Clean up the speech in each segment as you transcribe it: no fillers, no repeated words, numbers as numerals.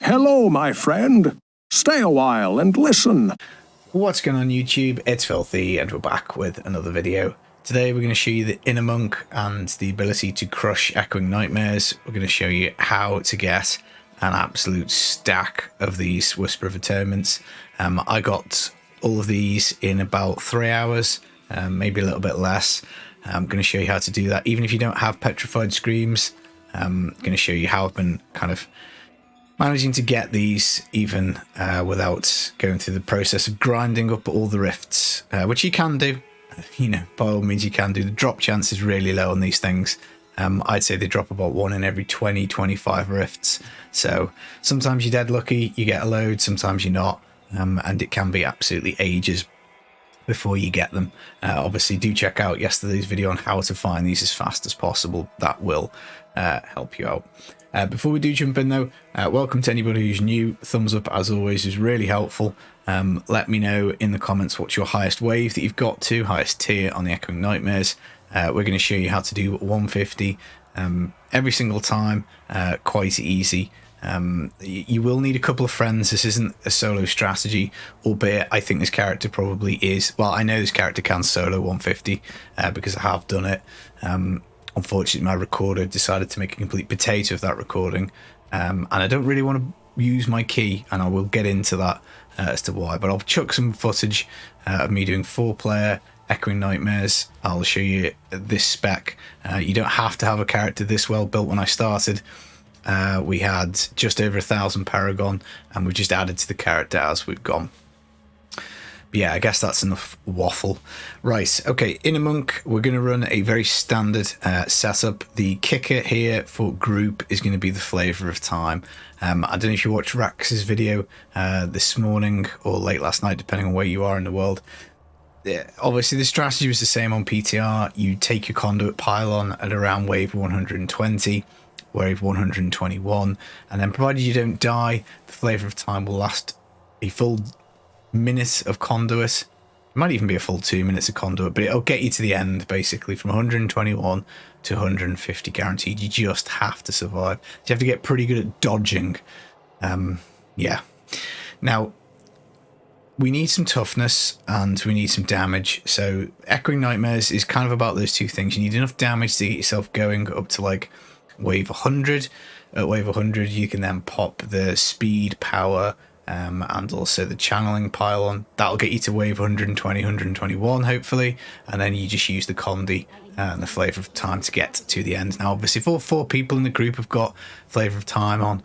Hello, my friend. Stay a while and listen. What's going on YouTube? It's Filthy and we're back with another video. Today we're going to show you the Inner Monk and the ability to crush Echoing Nightmares. We're going to show you how to get an absolute stack of these Whisper of Atonements. I got all of these in about 3 hours, maybe a little bit less. I'm going to show you how to do that. Even if you don't have Petrified Screams, I'm going to show you how I've been kind of managing to get these even without going through the process of grinding up all the rifts, which you can do. You know, by all means you can do. The drop chance is really low on these things. I'd say they drop about 1 in every 20-25 rifts. So sometimes you're dead lucky, you get a load, sometimes you're not. And it can be absolutely ages before you get them. Obviously do check out yesterday's video on how to find these as fast as possible. That will help you out. Before we do jump in though, welcome to anybody who's new. Thumbs up as always is really helpful. Let me know in the comments what's your highest wave that you've got to, highest tier on the Echoing Nightmares. We're going to show you how to do 150 every single time, quite easy. You will need a couple of friends. This isn't a solo strategy, albeit I think this character probably is. Well, I know this character can solo 150 because I have done it. Unfortunately, my recorder decided to make a complete potato of that recording, and I don't really want to use my key, and I will get into that as to why. But I'll chuck some footage of me doing 4-player Echoing Nightmares. I'll show you this spec. You don't have to have a character this well built. When I started, we had just over 1,000 Paragon, and we've just added to the character as we've gone. Yeah, I guess that's enough waffle. Right, okay, Inner Monk, we're going to run a very standard setup. The kicker here for group is going to be the Flavour of Time. I don't know if you watched Rax's video this morning or late last night, depending on where you are in the world. Obviously, the strategy was the same on PTR. You take your conduit pylon at around wave 120, wave 121, and then provided you don't die, the Flavour of Time will last a full minutes of conduit. It might even be a full 2 minutes of conduit, but it'll get you to the end basically from 121 to 150 guaranteed. You just have to survive. You have to get pretty good at dodging. Yeah. Now we need some toughness and we need some damage. So Echoing Nightmares is kind of about those two things. You need enough damage to get yourself going up to like wave 100. At wave 100 you can then pop the speed, power, and also the channeling pylon. That'll get you to wave 120, 121 hopefully, and then you just use the condi and the Flavour of Time to get to the end. Now obviously if all 4 people in the group have got Flavour of Time on,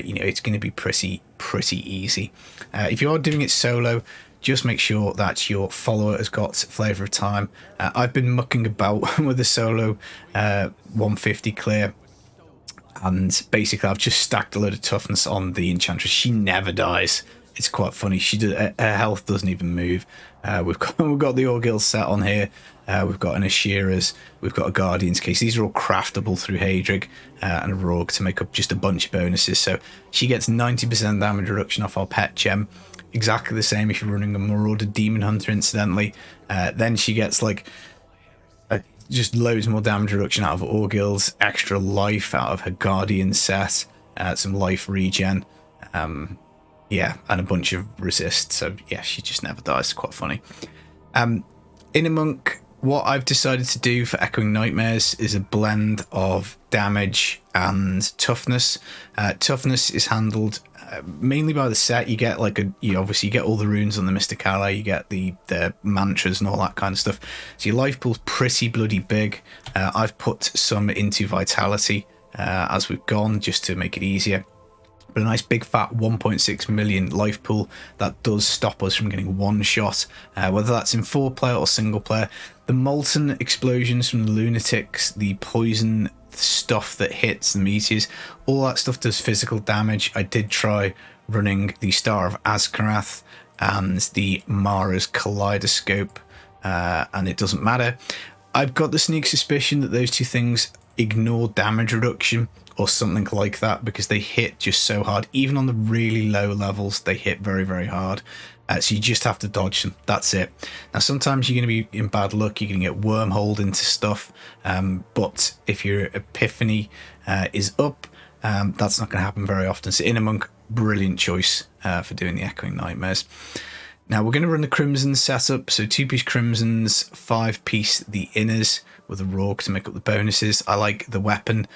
you know, it's going to be pretty easy. If you are doing it solo, just make sure that your follower has got Flavour of Time. I've been mucking about with the solo 150 clear, and basically I've just stacked a load of toughness on the Enchantress. She never dies. It's quite funny. Her health doesn't even move. We've got the Orgil set on here. We've got an Ashira's. We've got a Guardian's Case. These are all craftable through Hadrig and a Rogue to make up just a bunch of bonuses. So she gets 90% damage reduction off our pet gem. Exactly the same if you're running a Marauder Demon Hunter incidentally. Then she gets like just loads more damage reduction out of Orgil's, extra life out of her Guardian set, some life regen, yeah, and a bunch of resist. So yeah, she just never dies. It's quite funny. Inner Monk, what I've decided to do for Echoing Nightmares is a blend of damage and toughness. Toughness is handled mainly by the set. You get like you obviously get all the runes on the Mystic Ally, you get the mantras and all that kind of stuff. So your life pool's pretty bloody big. I've put some into vitality as we've gone just to make it easier. But a nice big fat 1.6 million life pool that does stop us from getting one shot, whether that's in 4-player or single player. The molten explosions from the lunatics, the poison stuff that hits the meteors, all that stuff does physical damage. I did try running the Star of Azkarath and the Mara's Kaleidoscope, and it doesn't matter. I've got the sneak suspicion that those two things ignore damage reduction or something like that, because they hit just so hard. Even on the really low levels, they hit very hard. So you just have to dodge them. That's it. Now, sometimes you're going to be in bad luck. You're going to get wormholed into stuff. But if your Epiphany is up, that's not going to happen very often. So Inner Monk brilliant choice for doing the Echoing Nightmares. Now we're going to run the Crimson setup, so 2-piece Crimsons, 5-piece the inners with a Rourke to make up the bonuses. I like the weapon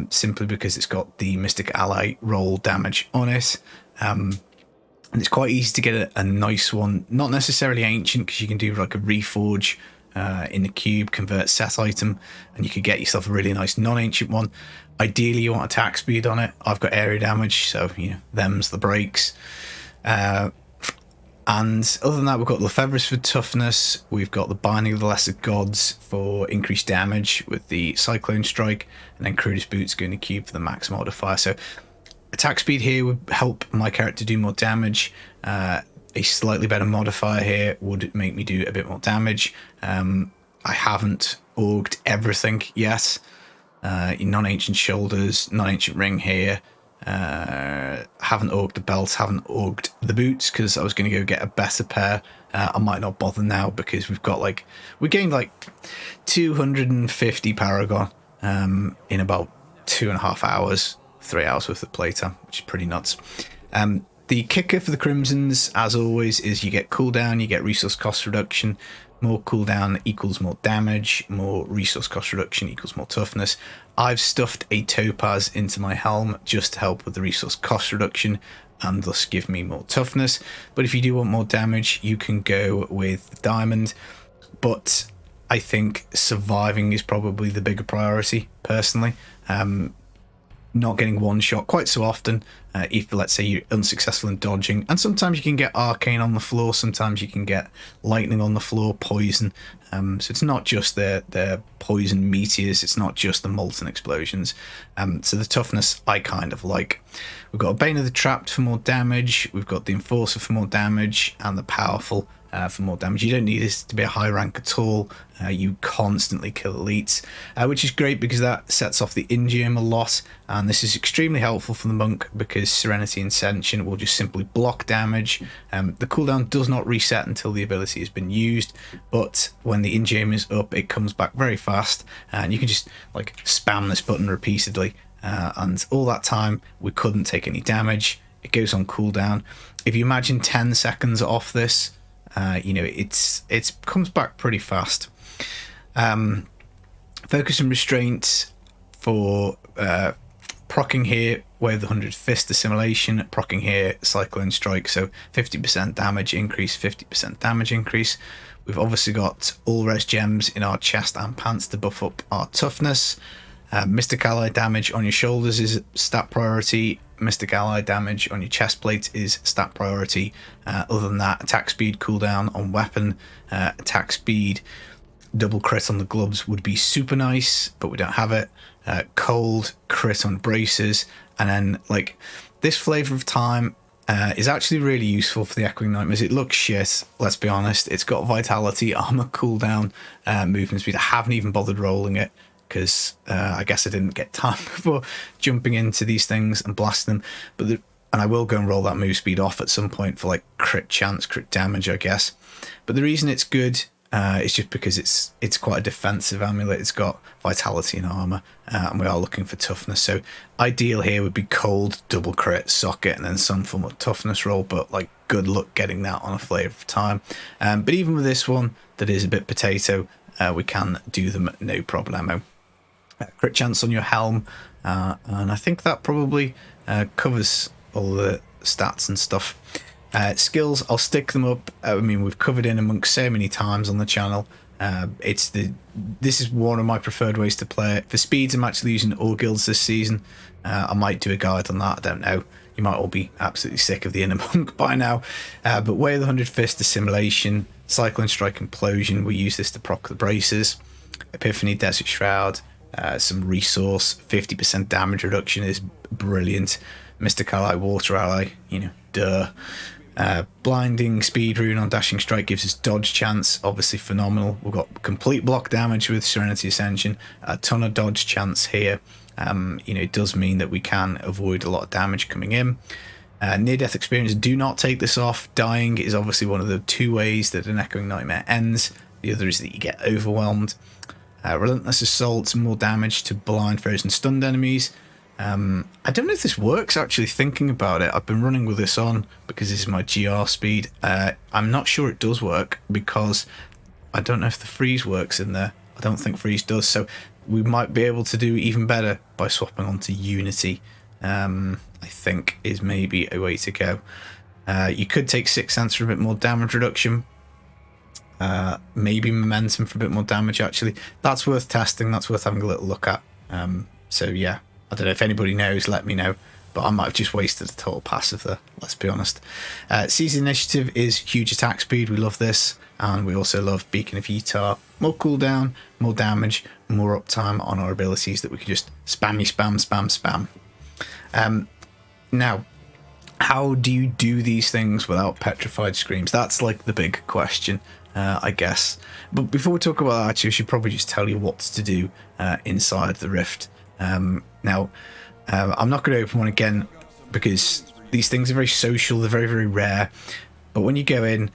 simply because it's got the Mystic Ally roll damage on it. And it's quite easy to get a nice one, not necessarily ancient, because you can do like a reforge in the cube, convert set item, and you could get yourself a really nice non-ancient one. Ideally you want attack speed on it. I've got area damage, so them's the breaks. And other than that, we've got Lefebvre's for toughness. We've got the Binding of the Lesser Gods for increased damage with the Cyclone Strike, and then Cruda's Boots going to cube for the max modifier. So attack speed here would help my character do more damage. A slightly better modifier here would make me do a bit more damage. I haven't orged everything yet. Non-ancient shoulders, non-ancient ring here. Haven't orged the belt, haven't orged the boots because I was going to go get a better pair. I might not bother now because we gained like 250 Paragon in about 2.5 hours, 3 hours worth of playtime, which is pretty nuts. The kicker for the Crimsons, as always, is you get cooldown, you get resource cost reduction. More cooldown equals more damage, more resource cost reduction equals more toughness. I've stuffed a topaz into my helm just to help with the resource cost reduction and thus give me more toughness. But if you do want more damage, you can go with diamond. But I think surviving is probably the bigger priority, personally. Not getting one shot quite so often if, let's say, you're unsuccessful in dodging, and sometimes you can get arcane on the floor, sometimes you can get lightning on the floor, poison, so it's not just the poison meteors, it's not just the molten explosions. So the toughness I kind of like. We've got a Bane of the Trapped for more damage, we've got the Enforcer for more damage, and the Powerful for more damage. You don't need this to be a high rank at all. You constantly kill elites, which is great because that sets off the in-game a lot, and this is extremely helpful for the monk because Serenity Ascension will just simply block damage. The cooldown does not reset until the ability has been used, but when the in-game is up, it comes back very fast, and you can just like spam this button repeatedly, and all that time we couldn't take any damage. It goes on cooldown. If you imagine 10 seconds off this, it comes back pretty fast. Focus and Restraint for proccing here, Way of the 100 Fist Assimilation, proccing here, Cyclone Strike, so 50% damage increase, 50% damage increase. We've obviously got all res gems in our chest and pants to buff up our toughness. Mystic Ally damage on your shoulders is stat priority. Mystic Ally damage on your chest plate is stat priority. Other than that, attack speed cooldown on weapon, attack speed double crit on the gloves would be super nice, but we don't have it. Cold crit on braces, and then like this Flavor of Time is actually really useful for the Echoing Nightmares. It looks shit, let's be honest. It's got vitality, armor cooldown, movement speed. I haven't even bothered rolling it because I guess I didn't get time before jumping into these things and blasting them. And I will go and roll that move speed off at some point for like crit chance, crit damage, I guess. But the reason it's good is just because it's quite a defensive amulet. It's got vitality and armor, and we are looking for toughness. So ideal here would be cold, double crit, socket, and then some form of toughness roll. But like, good luck getting that on a Flavor of Time. But even with this one that is a bit potato, we can do them no problemo. Crit chance on your helm, and I think that probably covers all the stats and stuff. Skills, I'll stick them up. I mean, we've covered in amongst so many times on the channel. This is one of my preferred ways to play it. For speeds, I'm actually using all guilds this season. I might do a guide on that, I don't know. You might all be absolutely sick of the Inner Monk by now. But Way of the 100 Fist Assimilation, Cyclone Strike Implosion, we use this to proc the braces. Epiphany, Desert Shroud, some resource, 50% damage reduction is brilliant. Mystic Ally, Water Ally, duh. Blinding Speed Rune on Dashing Strike gives us dodge chance, obviously phenomenal. We've got complete block damage with Serenity Ascension, a ton of dodge chance here. It does mean that we can avoid a lot of damage coming in. Near-death experience, do not take this off. Dying is obviously one of the two ways that an Echoing Nightmare ends. The other is that you get overwhelmed. Relentless Assault, more damage to blind, frozen, stunned enemies. I don't know if this works, actually, thinking about it. I've been running with this on because this is my GR speed. I'm not sure it does work because I don't know if the freeze works in there. I don't think freeze does, so we might be able to do even better by swapping onto Unity. I think is maybe a way to go. You could take 6 cents for a bit more damage reduction. Maybe momentum for a bit more damage, actually. That's worth testing. That's worth having a little look at. So yeah, I don't know if anybody knows, let me know. But I might have just wasted a total passive there, let's be honest. Season Initiative is huge attack speed. We love this. And we also love Beacon of Utah. More cooldown, more damage, more uptime on our abilities that we can just spam, spam. Now, how do you do these things without petrified screams? That's like the big question, I guess. But before we talk about that, actually, I should probably just tell you what to do inside the Rift. Now, I'm not going to open one again because these things are very social. They're very, very rare. But when you go in,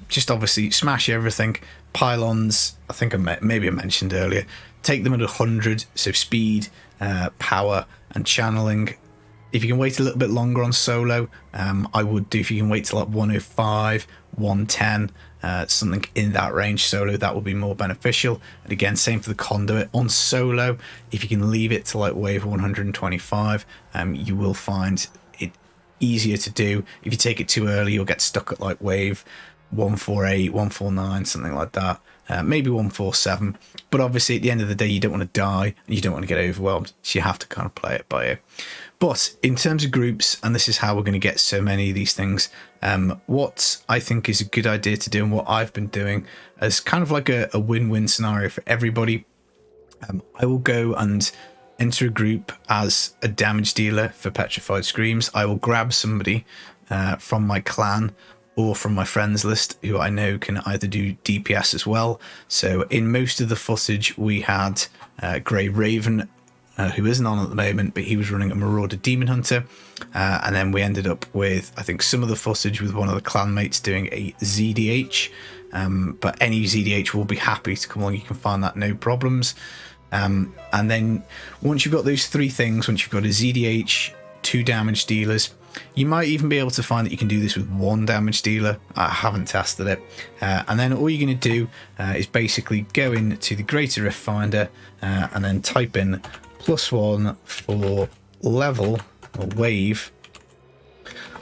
just obviously smash everything. Pylons, I think maybe I mentioned earlier, take them at 100, so speed, power, and channeling. If you can wait a little bit longer on solo, I would do. If you can wait till like 105, 110, something in that range solo, that would be more beneficial. And again, same for the conduit on solo. If you can leave it to like wave 125, you will find it easier to do. If you take it too early, you'll get stuck at like wave 148, 149, something like that. Maybe 147. But obviously at the end of the day, you don't want to die and you don't want to get overwhelmed. So you have to kind of play it by ear. But in terms of groups, and this is how we're going to get so many of these things, what I think is a good idea to do and what I've been doing as kind of like a win-win scenario for everybody, I will go and enter a group as a damage dealer for Petrified Screams. I will grab somebody from my clan or from my friends list who I know can either do DPS as well. So in most of the footage, we had Grey Raven, who isn't on at the moment, but he was running a Marauder Demon Hunter. And then we ended up with, I think, some of the footage with one of the clanmates doing a ZDH. But any ZDH will be happy to come along. You can find that no problems. And then once you've got those three things, once you've got a ZDH, 2 damage dealers, you might even be able to find that you can do this with 1 damage dealer. I haven't tested it. And then all you're going to do is basically go into the Greater Rift Finder and then type in +1 for level or wave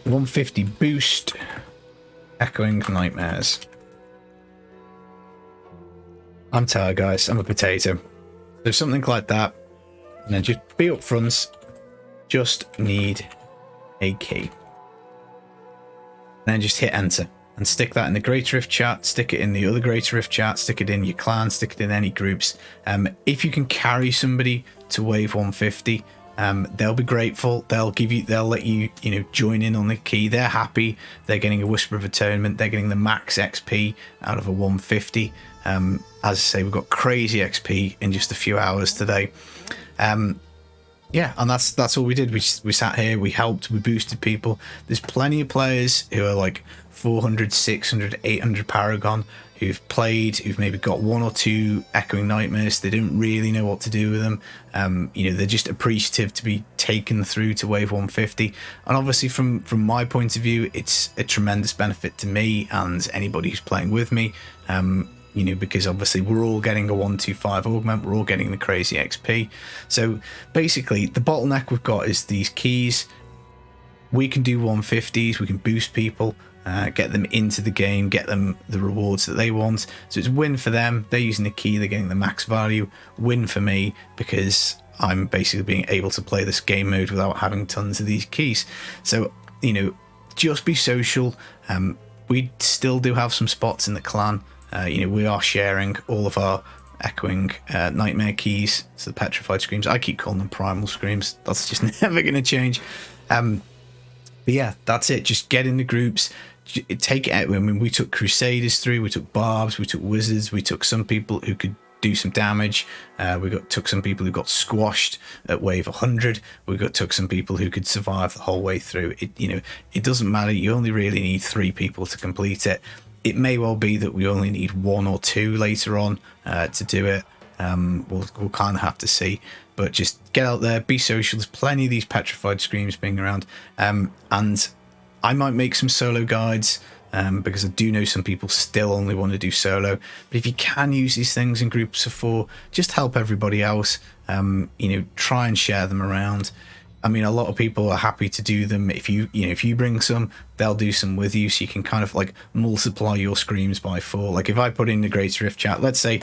150 boost Echoing Nightmares. I'm tired, guys. I'm a potato. So something like that. And then just be up front. Just need a key. Then just hit enter and stick that in the Greater Rift chat, stick it in the other Greater Rift chat, stick it in your clan, stick it in any groups. If you can carry somebody to wave 150, they'll be grateful. They'll let you, join in on the key. They're happy. They're getting a Whisper of Atonement. They're getting the max XP out of a 150. As I say, we've got crazy XP in just a few hours today. Yeah, and that's all we did. We sat here, we helped, we boosted people. There's plenty of players who are like 400, 600, 800 Paragon who've played, who've maybe got 1 or 2 Echoing Nightmares. They don't really know what to do with them. They're just appreciative to be taken through to wave 150. And obviously from my point of view, it's a tremendous benefit to me and anybody who's playing with me. Because obviously we're all getting a 125 augment, we're all getting the crazy XP. So basically the bottleneck we've got is these keys. We can do 150s, we can boost people, get them into the game, get them the rewards that they want. So it's win for them, they're using the key, they're getting the max value. Win for me because I'm basically being able to play this game mode without having tons of these keys. So, just be social. We still do have some spots in the clan. We are sharing all of our Echoing Nightmare keys to the Petrified Screams. I keep calling them Primal Screams. That's just never going to change. But yeah, that's it. Just get in the groups. Take it out. I mean, we took Crusaders through. We took Barbs. We took Wizards. We took some people who could do some damage. Took some people who got squashed at wave 100. Took some people who could survive the whole way through. It doesn't matter. You only really need 3 people to complete it. It may well be that we only need 1 or 2 later on to do it. We'll kind of have to see. but just get out there, be social. There's plenty of these petrified screams being around, and I might make some solo guides, because I do know some people still only want to do solo. But if you can use these things in groups of 4, just help everybody else. Try and share them around. I mean, a lot of people are happy to do them. If you bring some, they'll do some with you, so you can kind of like multiply your screams by 4. Like if I put in the Greater Rift chat, let's say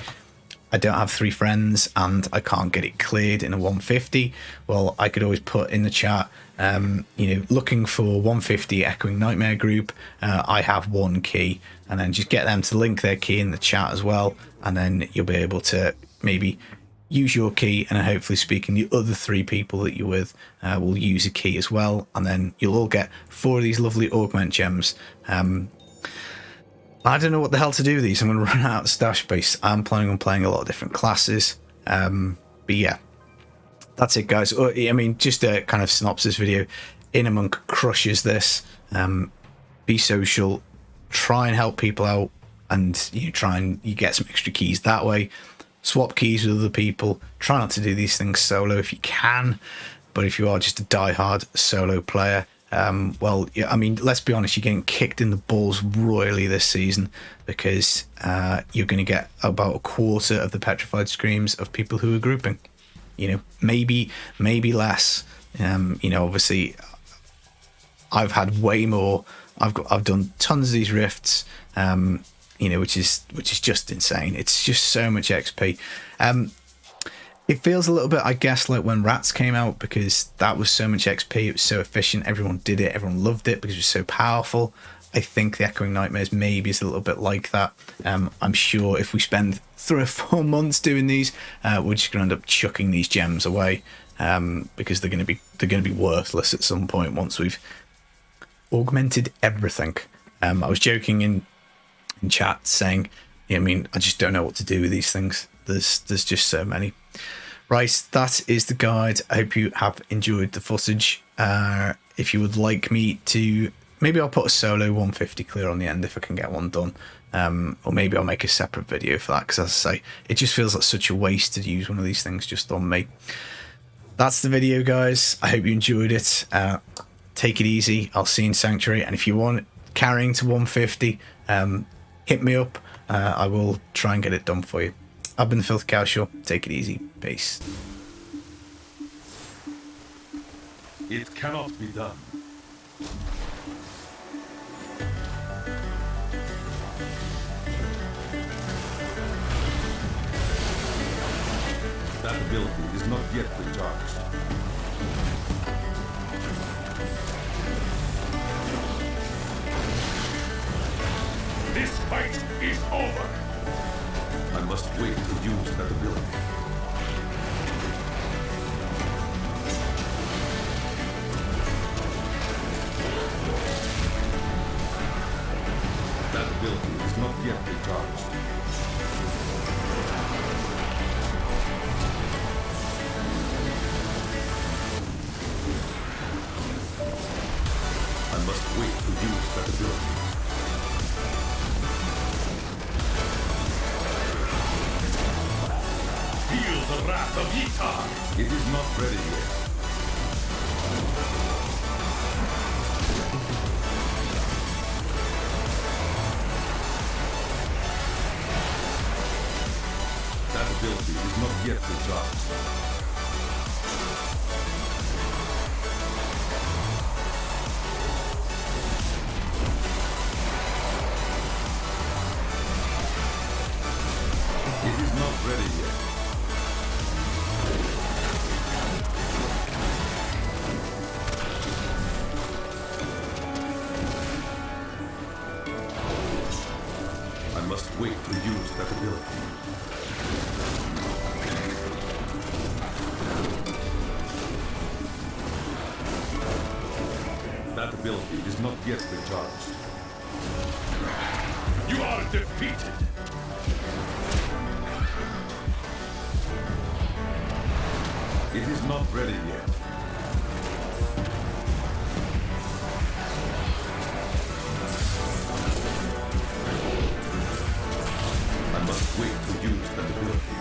I don't have 3 friends and I can't get it cleared in a 150. Well, I could always put in the chat, looking for 150 Echoing Nightmare group. I have 1 key, and then just get them to link their key in the chat as well. And then you'll be able to maybe use your key, and hopefully speaking, the other 3 people that you're with will use a key as well. And then you'll all get 4 of these lovely augment gems. I don't know what the hell to do with these. I'm going to run out of stash space. I'm planning on playing a lot of different classes. But yeah, that's it, guys. I mean, just a kind of synopsis video. Innermonk crushes this. Be social. Try and help people out. And you get some extra keys that way. Swap keys with other people. Try not to do these things solo if you can. But if you are just a die-hard solo player, well, yeah, I mean, let's be honest, you're getting kicked in the balls royally this season, because you're going to get about a quarter of the petrified screams of people who are grouping. Maybe less. Obviously, I've had way more. I've done tons of these rifts, which is just insane. It's just so much XP. It feels a little bit, I guess, like when Rats came out, because that was so much XP. It was so efficient. Everyone did it. Everyone loved it because it was so powerful. I think the Echoing Nightmares maybe is a little bit like that. I'm sure if we spend 3 or 4 months doing these, we're just going to end up chucking these gems away, because they're going to be worthless at some point once we've augmented everything. I was joking in chat saying, I just don't know what to do with these things. There's just so many. Right, that is the guide. I hope you have enjoyed the footage. If you would like me to, maybe I'll put a solo 150 clear on the end if I can get one done. Or maybe I'll make a separate video for that, because as I say, it just feels like such a waste to use one of these things just on me. That's the video, guys. I hope you enjoyed it. Take it easy. I'll see you in Sanctuary. And if you want carrying to 150, hit me up. I will try and get it done for you. I've been the Filthy Casual. Take it easy. Peace. It cannot be done. That ability is not yet recharged. This fight is over. I must wait to use that ability. That ability is not yet recharged. I must wait to use that ability. Feel the wrath of Ytar! It is not ready yet. That ability is not yet recharged. It is not ready yet. I must wait to use that ability. That ability is not yet recharged. You are defeated! It is not ready yet. I must wait to use that ability.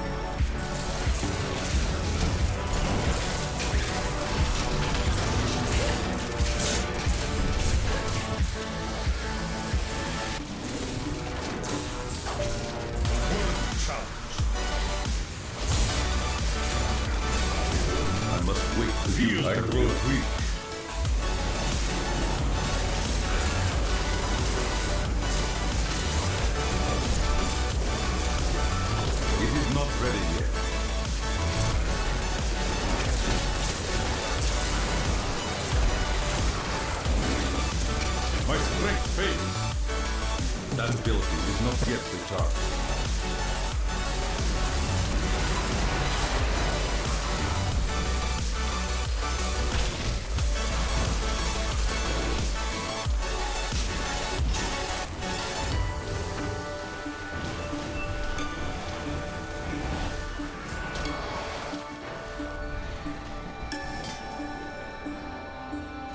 My strength fades. That ability is not yet recharged.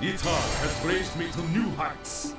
Itar has raised me to new heights.